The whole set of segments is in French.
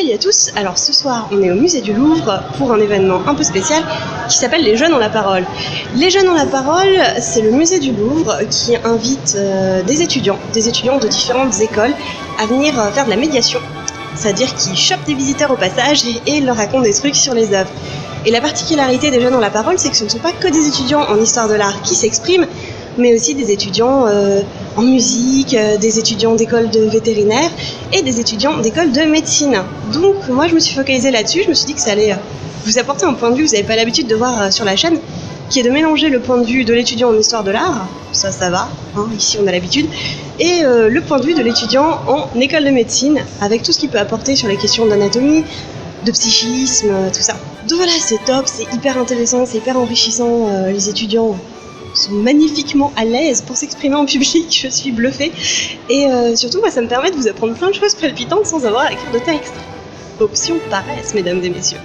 Salut à tous, alors ce soir on est au musée du Louvre pour un événement un peu spécial qui s'appelle Les Jeunes ont la parole. Les Jeunes ont la parole, c'est le musée du Louvre qui invite des étudiants de différentes écoles à venir faire de la médiation, c'est-à-dire qu'ils chopent des visiteurs au passage et leur racontent des trucs sur les œuvres. Et la particularité des Jeunes ont la parole, c'est que ce ne sont pas que des étudiants en histoire de l'art qui s'expriment, mais aussi des étudiants en musique, des étudiants d'école de vétérinaire et des étudiants d'école de médecine. Donc moi je me suis focalisée là-dessus, je me suis dit que ça allait vous apporter un point de vue que vous n'avez pas l'habitude de voir sur la chaîne, qui est de mélanger le point de vue de l'étudiant en histoire de l'art, ça va, hein, ici on a l'habitude, et le point de vue de l'étudiant en école de médecine, avec tout ce qu'il peut apporter sur les questions d'anatomie, de psychisme, tout ça. Donc voilà, c'est top, c'est hyper intéressant, c'est hyper enrichissant, les étudiants sont magnifiquement à l'aise pour s'exprimer en public, je suis bluffée. Et surtout, moi, ça me permet de vous apprendre plein de choses palpitantes sans avoir à écrire de texte. Option paresse, mesdames et messieurs.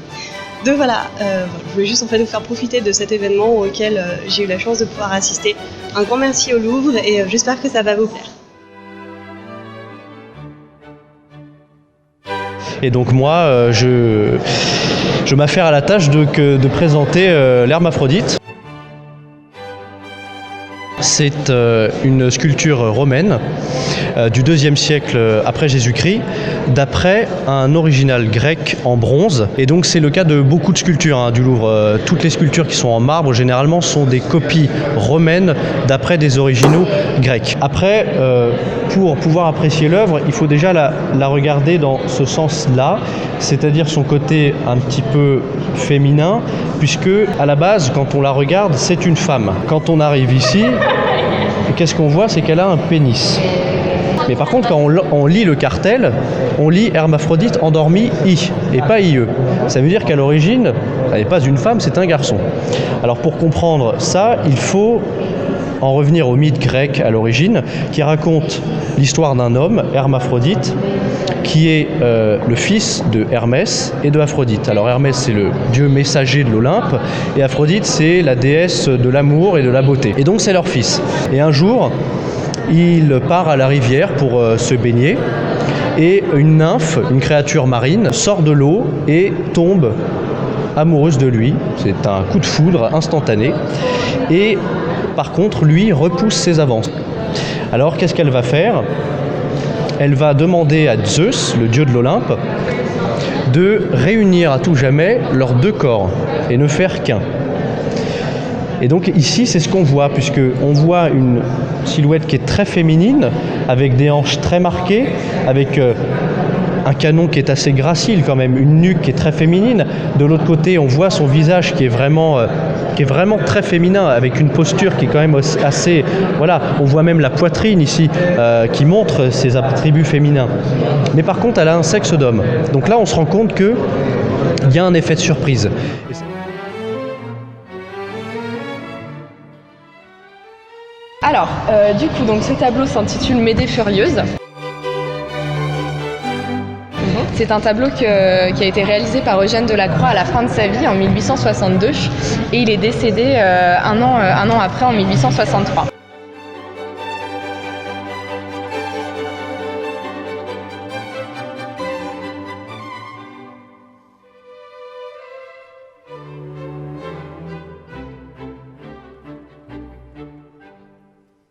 Donc voilà, je voulais juste en fait vous faire profiter de cet événement auquel j'ai eu la chance de pouvoir assister. Un grand merci au Louvre et j'espère que ça va vous plaire. Et donc moi, je m'affaire à la tâche de présenter l'Hermaphrodite. C'est une sculpture romaine du IIe siècle après Jésus-Christ, d'après un original grec en bronze. Et donc c'est le cas de beaucoup de sculptures du Louvre. Toutes les sculptures qui sont en marbre, généralement, sont des copies romaines d'après des originaux grecs. Après, pour pouvoir apprécier l'œuvre, il faut déjà la regarder dans ce sens-là, c'est-à-dire son côté un petit peu féminin, puisque à la base, quand on la regarde, c'est une femme. Quand on arrive ici, qu'est-ce qu'on voit? C'est qu'elle a un pénis. Mais par contre, quand on lit le cartel, on lit Hermaphrodite endormie I et pas IE. Ça veut dire qu'à l'origine, elle n'est pas une femme, c'est un garçon. Alors pour comprendre ça, il faut en revenir au mythe grec à l'origine, qui raconte l'histoire d'un homme, Hermaphrodite, qui est le fils de Hermès et de Aphrodite. Alors Hermès, c'est le dieu messager de l'Olympe, et Aphrodite, c'est la déesse de l'amour et de la beauté. Et donc c'est leur fils. Et un jour, il part à la rivière pour se baigner, et une nymphe, une créature marine, sort de l'eau et tombe amoureuse de lui. C'est un coup de foudre instantané. Et par contre, lui repousse ses avances. Alors qu'est-ce qu'elle va faire ? Elle va demander à Zeus, le dieu de l'Olympe, de réunir à tout jamais leurs deux corps et ne faire qu'un. Et donc ici, c'est ce qu'on voit, puisqu'on voit une silhouette qui est très féminine, avec des hanches très marquées, avec un canon qui est assez gracile quand même, une nuque qui est très féminine. De l'autre côté, on voit son visage qui est vraiment très féminin, avec une posture qui est quand même assez... Voilà, on voit même la poitrine ici, qui montre ses attributs féminins. Mais par contre, elle a un sexe d'homme. Donc là, on se rend compte qu'il y a un effet de surprise. Alors, du coup, donc, ce tableau s'intitule Médée furieuse. C'est un tableau qui a été réalisé par Eugène Delacroix à la fin de sa vie, en 1862, et il est décédé un an après, en 1863.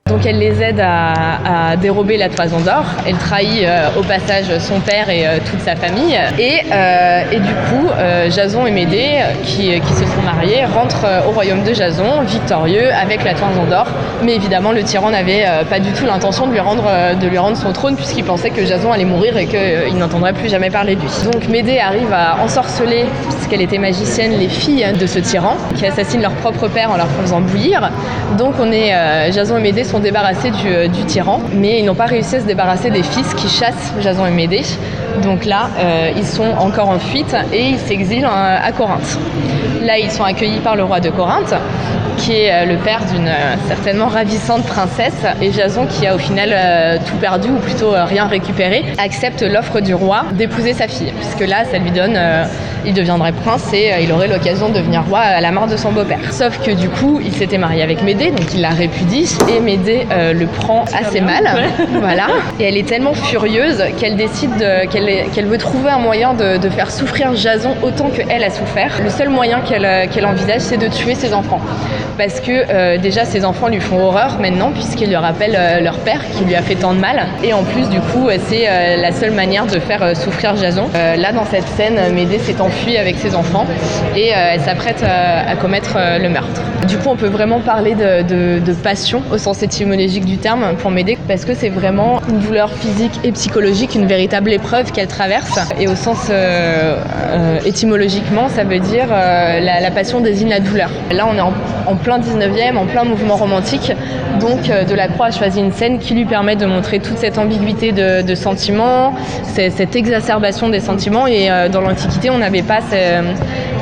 Donc elle les aide à dérober la Toison d'Or. Elle trahit au passage son père et toute sa famille. Et du coup, Jason et Médée, qui se sont mariés, rentrent au royaume de Jason, victorieux, avec la Toison d'Or. Mais évidemment, le tyran n'avait pas du tout l'intention de lui rendre son trône, puisqu'il pensait que Jason allait mourir et qu'il n'entendrait plus jamais parler de lui. Donc Médée arrive à ensorceler, puisqu'elle était magicienne, les filles de ce tyran, qui assassinent leur propre père en leur faisant bouillir. Donc Jason et Médée sont débarrassés du tyran, mais ils n'ont pas réussi à se débarrasser des fils qui chassent Jason et Médée. Donc là, ils sont encore en fuite et ils s'exilent à Corinthe. Là, ils sont accueillis par le roi de Corinthe, qui est le père d'une certainement ravissante princesse, et Jason, qui a au final tout perdu, ou plutôt rien récupéré, accepte l'offre du roi d'épouser sa fille, puisque là, ça lui donne il deviendrait prince et il aurait l'occasion de devenir roi à la mort de son beau-père. Sauf que du coup, il s'était marié avec Médée, donc il la répudie et Médée le prend assez mal. Voilà. Et elle est tellement furieuse qu'elle décide qu'elle veut trouver un moyen de faire souffrir Jason autant qu'elle a souffert. Le seul moyen qu'elle envisage, c'est de tuer ses enfants. Parce que déjà, ses enfants lui font horreur maintenant, puisqu'ils lui rappellent leur père qui lui a fait tant de mal. Et en plus, du coup, c'est la seule manière de faire souffrir Jason. Là, dans cette scène, Médée s'est enfuie avec ses enfants et elle s'apprête à commettre le meurtre. Du coup, on peut vraiment parler de passion au sens étymologique du terme pour Médée, parce que c'est vraiment une douleur physique et psychologique, une véritable épreuve qu'elle traverse. Et au sens étymologiquement, ça veut dire la passion désigne la douleur. Là, on est en plein 19e, en plein mouvement romantique, donc Delacroix a choisi une scène qui lui permet de montrer toute cette ambiguïté de sentiments, cette exacerbation des sentiments, et dans l'Antiquité, on n'avait pas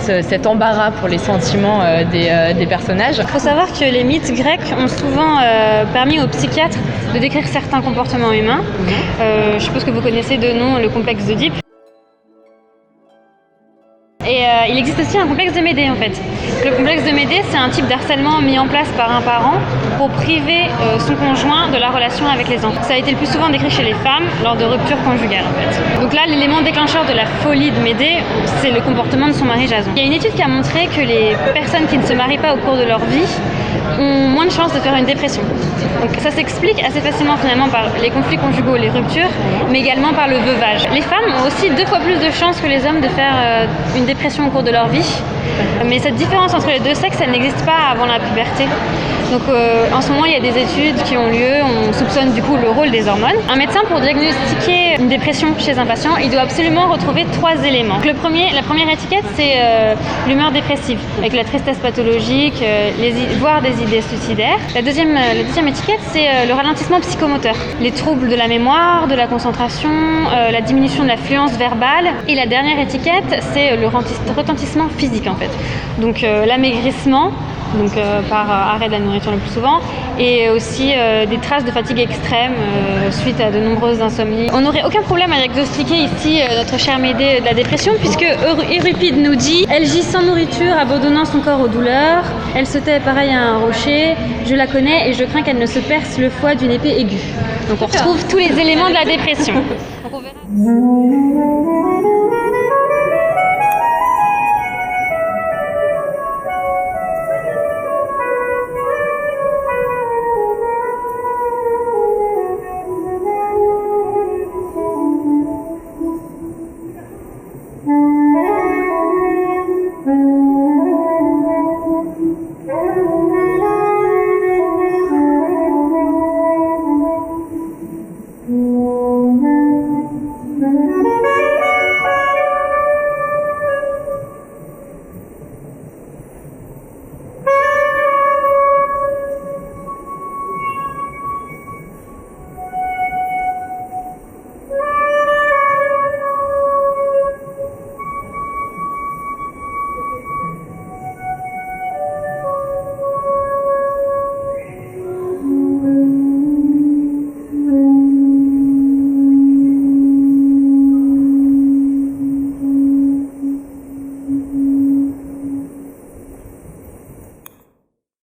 cet embarras pour les sentiments des personnages. Il faut savoir que les mythes grecs ont souvent permis aux psychiatres de décrire certains comportements humains. Je suppose que vous connaissez de nom le complexe d'Oedipe. Et il existe aussi un complexe de Médée en fait. Le complexe de Médée, c'est un type d'harcèlement mis en place par un parent pour priver son conjoint de la relation avec les enfants. Ça a été le plus souvent décrit chez les femmes lors de ruptures conjugales en fait. Donc là, l'élément déclencheur de la folie de Médée, c'est le comportement de son mari Jason. Il y a une étude qui a montré que les personnes qui ne se marient pas au cours de leur vie ont moins de chances de faire une dépression. Donc ça s'explique assez facilement finalement par les conflits conjugaux, les ruptures, mais également par le veuvage. Les femmes ont aussi 2 fois plus de chances que les hommes de faire une dépression au cours de leur vie. Mais cette différence entre les deux sexes, elle n'existe pas avant la puberté. Donc en ce moment, il y a des études qui ont lieu, on soupçonne du coup le rôle des hormones. Un médecin, pour diagnostiquer une dépression chez un patient, il doit absolument retrouver 3 éléments. Donc, la première étiquette, c'est l'humeur dépressive, avec la tristesse pathologique, voire des idées suicidaires. La deuxième étiquette, c'est le ralentissement psychomoteur, les troubles de la mémoire, de la concentration, la diminution de la fluence verbale. Et la dernière étiquette, c'est le retentissement physique en fait. Donc l'amaigrissement, donc par arrêt de la nourriture le plus souvent, et aussi des traces de fatigue extrême suite à de nombreuses insomnies. On n'aurait aucun problème à diagnostiquer ici notre chère Médée de la dépression, puisque Euripide nous dit « Elle gît sans nourriture, abandonnant son corps aux douleurs. Elle se tait pareil à un rocher. Je la connais et je crains qu'elle ne se perce le foie d'une épée aiguë. » Donc on retrouve tous les éléments de la dépression. Donc on verra.